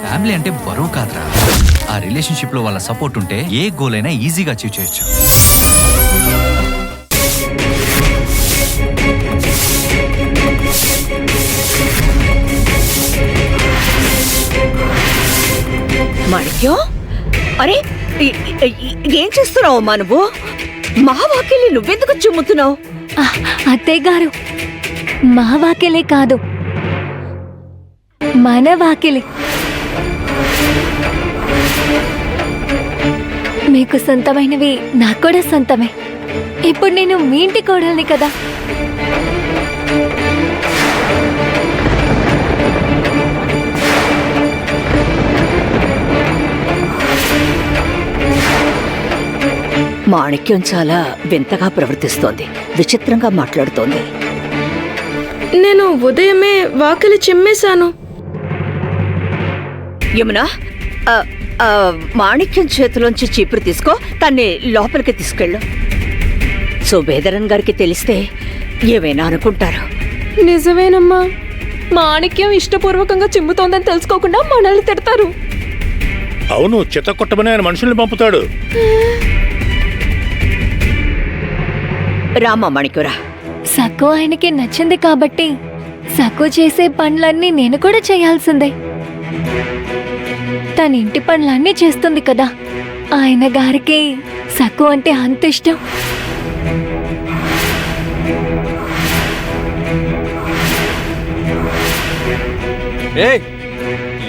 Family అంటే బరువు కాదురా, ఆ రిలేషన్షిప్ లో వాళ్ళ సపోర్ట్ ఉంటే ఏ గోల్ అయినా ఈజీగా అచీవ్ చేయొచ్చు. మాణిక్యం, అరే ఏం చేస్తున్నావు అమ్మా నువ్వు? మా వాకిలి నువ్వెందుకు చిమ్ముతున్నావు? అత్తయ్య గారు, మా వాకిలే కాదు, మన వాకిలి. మీకు సొంతమైనవి నాకు కూడా సొంతమే. ఇప్పుడు నేను మీ ఇంటి కోడల్ని కదా. మాణిక్యం చాలా వింతగా ప్రవర్తిస్తోంది, విచిత్రంగా మాట్లాడుతోంది. నేను ఉదయమే వాకిలి చిమ్మేశాను. యమునా, మాణిక్యం చేతిలోంచి చీపురు తీసుకో, తన్ని లోపలికి తీసుకెళ్ళు. సుబేదరన్ గారికి తెలిస్తే ఏమైనా అనుకుంటారు. నిజమేనమ్మా, మాణిక్యం ఇష్టపూర్వకంగా చిమ్ముతోందని తెలుసుకోకుండా మనల్ని తిడతారు. అవును, చిత్తకొట్టమని ఆయన మనుషుల్ని పంపుతాడు. రామా మాణిక్యురా. సక్కు ఆయనకి నచ్చింది కాబట్టి సక్కు చేసే పనులన్నీ నేను కూడా చేయాల్సిందే. తన ఇంటి పనులన్నీ చేస్తుంది కదా. ఆయన గారికి సక్కు అంటే అంత ఇష్టం.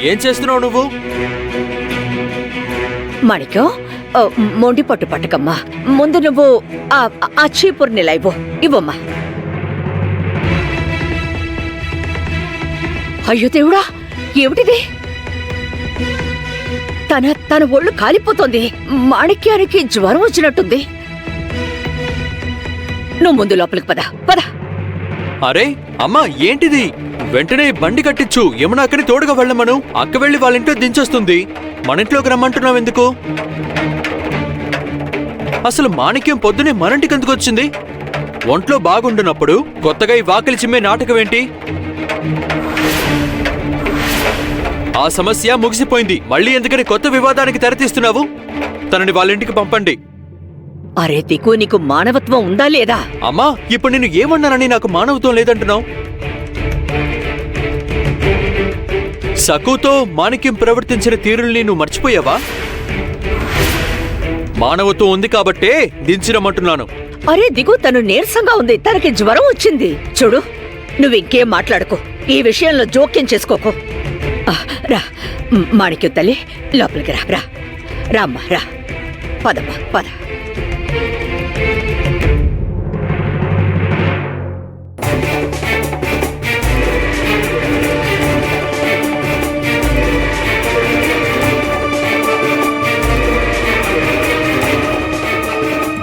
ఏం చేస్తున్నావు నువ్వు? మాణిక్యం, మొండి పట్టు పట్టకమ్మా. ముందు నువ్వు ఆ చీపుర్ని లైవో ఇవ్వమ్మా. అయ్యో దేవుడా, ఏమిటిది? తన ఒళ్ళు కాలిపోతోంది. మాణిక్యానికి జ్వరం వచ్చినట్టుంది. నువ్వు ముందు లోపలికి పద పద. అరే అమ్మా, ఏంటిది? వెంటనే బండి కట్టించు, యమున అక్కడి తోడుగా వెళ్ళమను. అక్క వెళ్ళి వాళ్ళ ఇంట్లో దించొస్తుంది, మన ఇంట్లోకి రమ్మంటున్నావు ఎందుకు? అసలు మాణిక్యం పొద్దునే మనంటికి ఎందుకు వచ్చింది? ఒంట్లో బాగుండునప్పుడు కొత్తగా ఈ వాకిలి చిమ్మే నాటకం ఏంటి? ఆ సమస్య ముగిసిపోయింది, మళ్ళీ ఎందుకని కొత్త వివాదానికి తెరతీస్తున్నావు? తనని వాళ్ళ ఇంటికి పంపండి. అరే దిక్కు, నీకు మానవత్వం ఉందా లేదా? అమ్మా, ఇప్పుడు నేను ఏమన్నానని నాకు మానవత్వం లేదంటున్నావు? సకుతో మాణిక్యం ప్రవర్తించిన తీరుల్ని నువ్వు మర్చిపోయావా? మానవత్వం ఉంది కాబట్టే దించిరమ్మంటున్నాను. అరే దిగు, తను నీరసంగా ఉంది, తనకి జ్వరం వచ్చింది. చూడు, నువ్వింకేం మాట్లాడుకో, ఈ విషయంలో జోక్యం చేసుకోకు. రా మాణిక్యం తల్లి, లోపలికి రా. రా రామ్మా, రా. పదమ్మా పద.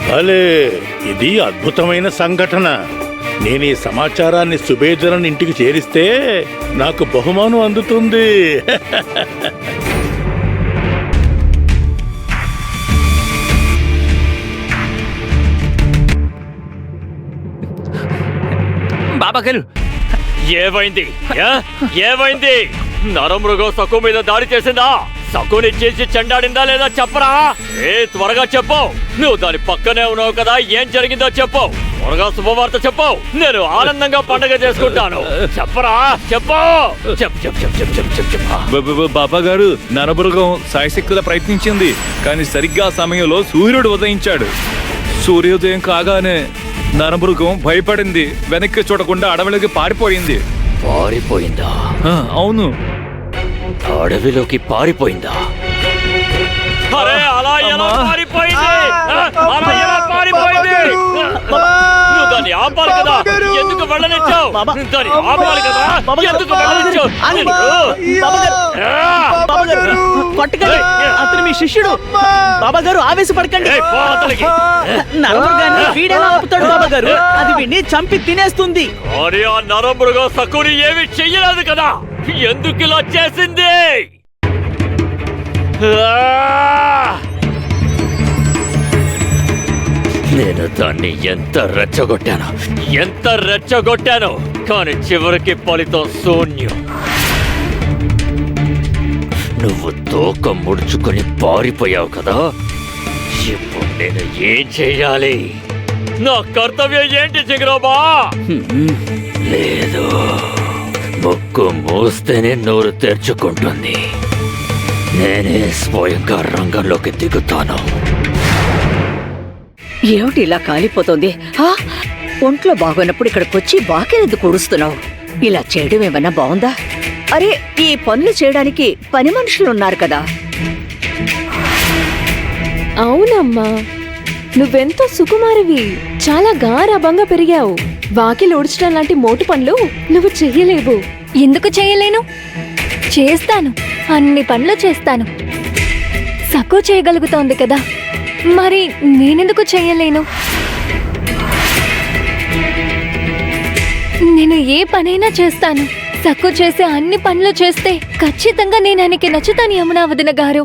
భలే, ఇది అద్భుతమైన సంఘటన. నేను ఈ సమాచారాన్ని సుబేదరన్ ఇంటికి చేరిస్తే నాకు బహుమానం అందుతుంది. బాబాగారు, ఏమైంది? ఏమైంది? నరమృగం సక్కు మీద దాడి చేసిందా? సక్కుని చేసి చెండాడిందా లేదా చెప్పరా? త్వరగా చెప్పు. నువ్వు దాని పక్కనే ఉన్నావు కదా, ఏం జరిగిందో చెప్పు. త్వరగా శుభవార్త చెప్పు, నేను ఆనందంగా పండగ చేసుకుంటాను. చెప్పరా, చెప్పు. బాబా గారు, నరమృగం సాయశక్తులా ప్రయత్నించింది, కానీ సరిగ్గా సమయంలో సూర్యుడు ఉదయించాడు. సూర్యోదయం కాగానే నరమృగం భయపడింది, వెనక్కి చూడకుండా అడవిలోకి పారిపోయింది. పారిపోయిందా? అవును, అడవిలోకి పారిపోయిందా? అరే, అలా ఎలా పారిపోయింది? అలా ఎలా పారిపోయింది? నువ్వు దాన్ని ఆపాలి కదా, ఎందుకు వెళ్ళనిచ్చావు? దాన్ని ఆపాలి కదా, ఎందుకు వెళ్ళనిచ్చావు? అతను మీ శిష్యుడు. బాబా గారు ఆవేశపడకండి. నరమృగాన్ని వీడెలా ఆపుతాడు బాబా గారు? అది వీడిని చంపి తినేస్తుంది. అరే, ఆ నరమృగం సకుని ఏమి చెయ్యలేదు కదా, ఎందుకు ఇలా చేసింది? నేను దాన్ని ఎంత రెచ్చగొట్టాను కానీ చివరికి ఫలితం శూన్యం. నువ్వు తోక ముడుచుకొని పారిపోయావు కదా, ఇప్పుడు నేను ఏం చెయ్యాలి? నా కర్తవ్యం ఏంటి జిగరోబా? లేదు, ముక్కు మూస్తేనే నోరు తెరుచుకుంటుంది. నేనే స్వయంగా రంగంలోకి దిగుతాను. ఏమిటి ఇలా కాలిపోతుంది? ఒంట్లో బాగోనప్పుడు ఇక్కడికొచ్చి బాకెనెందుకు కూడుస్తున్నావు? ఇలా చేయడం ఏమన్నా బాగుందా? అరే, ఈ పనులు చేయడానికి పని మనుషులున్నారు కదా. అవునమ్మా, నువ్వెంతో సుకుమారివి. చాలా గారాబంగా పెరిగావు. వాకిలి ఊడ్చడం లాంటి మోటు పనులు నువ్వు చెయ్యలేవు. ఎందుకు చేయలేను? చేస్తాను, అన్ని పనులు చేస్తాను. సక్కు చేయగలుగుతోంది కదా, మరి నేనెందుకు చేయలేను? నేను ఏ పనైనా చేస్తాను. సక్కు చేసే అన్ని పనులు చేస్తే ఖచ్చితంగా నేను ఆయనకి నచ్చుతాను యమునా వదిన గారు.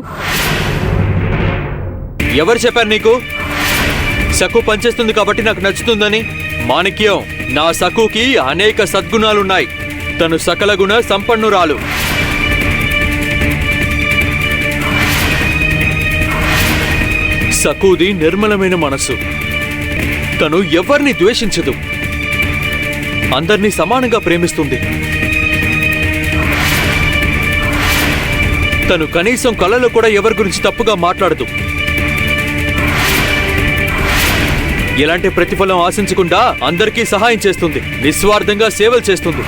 ఎవరు చెప్పారు నీకు సక్కు పనిచేస్తుంది కాబట్టి నాకు నచ్చుతుందని? మాణిక్యం, నా సక్కుకి అనేక సద్గుణాలున్నాయి. తను సకల గుణ సంపన్నురాలు. సక్కుది నిర్మలమైన మనసు. తను ఎవరిని ద్వేషించదు, అందర్నీ సమానంగా ప్రేమిస్తుంది. తను కనీసం కళలో కూడా ఎవరి గురించి తప్పుగా మాట్లాడదు. ఎలాంటి ప్రతిఫలం ఆశించకుండా అందరికీ సహాయం చేస్తుంది, నిస్వార్థంగా సేవలు చేస్తుంది.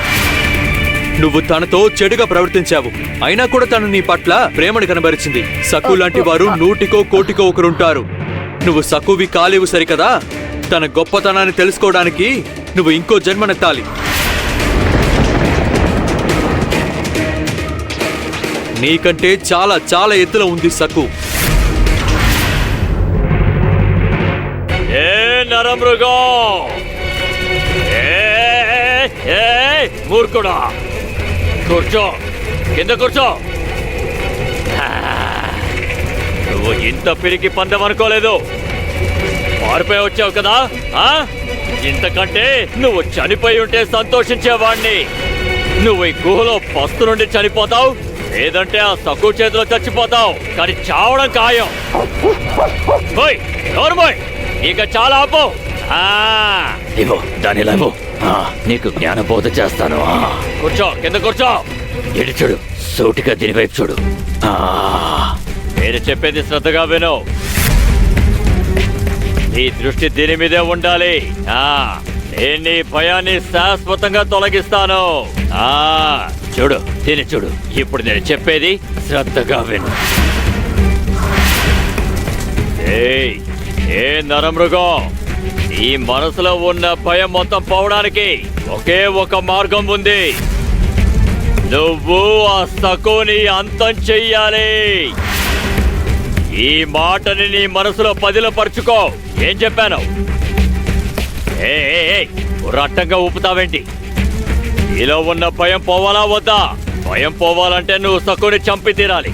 నువ్వు తనతో చెడుగా ప్రవర్తించావు, అయినా కూడా తను నీ పట్ల ప్రేమను కనబరిచింది. సక్కు లాంటి వారు 100కో 1,00,000 ఒకరుంటారు. నువ్వు సక్కువి కాలేవు సరికదా? తన గొప్పతనాన్ని తెలుసుకోవడానికి నువ్వు ఇంకో జన్మనెత్తాలి. నీకంటే చాలా చాలా ఎత్తులో ఉంది సక్కు. ఏ నరమృగం, మూర్ఖుడా, కూర్చో, కింద కూర్చో. నువ్వు ఇంత పిరికి పందెం అనుకోలేదు. పారిపోయి వచ్చావు కదా, ఇంతకంటే నువ్వు చనిపోయి ఉంటే సంతోషించేవాణ్ణి. నువ్వు ఈ గుహలో పస్తు నుండి చనిపోతావు, లేదంటే ఆ సక్కు చేతిలో చచ్చిపోతావు. కానీ చావడం ఖాయం. ఇక చాలా ఆపు. ఇవ్వు దాని లేవు, నీకు జ్ఞానబోధ చేస్తాను. కూర్చో, కింద కూర్చో. ఇటు చూడు, సూటిగా దీని వైపు చూడు. నేను చెప్పేది శ్రద్ధగా విను. నీ దృష్టి దీని మీదే ఉండాలి. నేను నీ భయాన్ని శాశ్వతంగా తొలగిస్తాను. చూడు, దీన్ని చూడు. ఇప్పుడు నేను చెప్పేది శ్రద్ధగా విను. ఏ నరమృగం, నీ మనసులో ఉన్న భయం మొత్తం పోవడానికి ఒకే ఒక మార్గం ఉంది. నువ్వు ఆ సక్కుని అంతం చెయ్యాలి. ఈ మాటని నీ మనసులో పదిలపరుచుకో. ఏం చెప్పాను? రట్టంగా ఊపుతావేంటి? నీలో ఉన్న భయం పోవాలా వద్దా? భయం పోవాలంటే నువ్వు సక్కుని చంపి తీరాలి.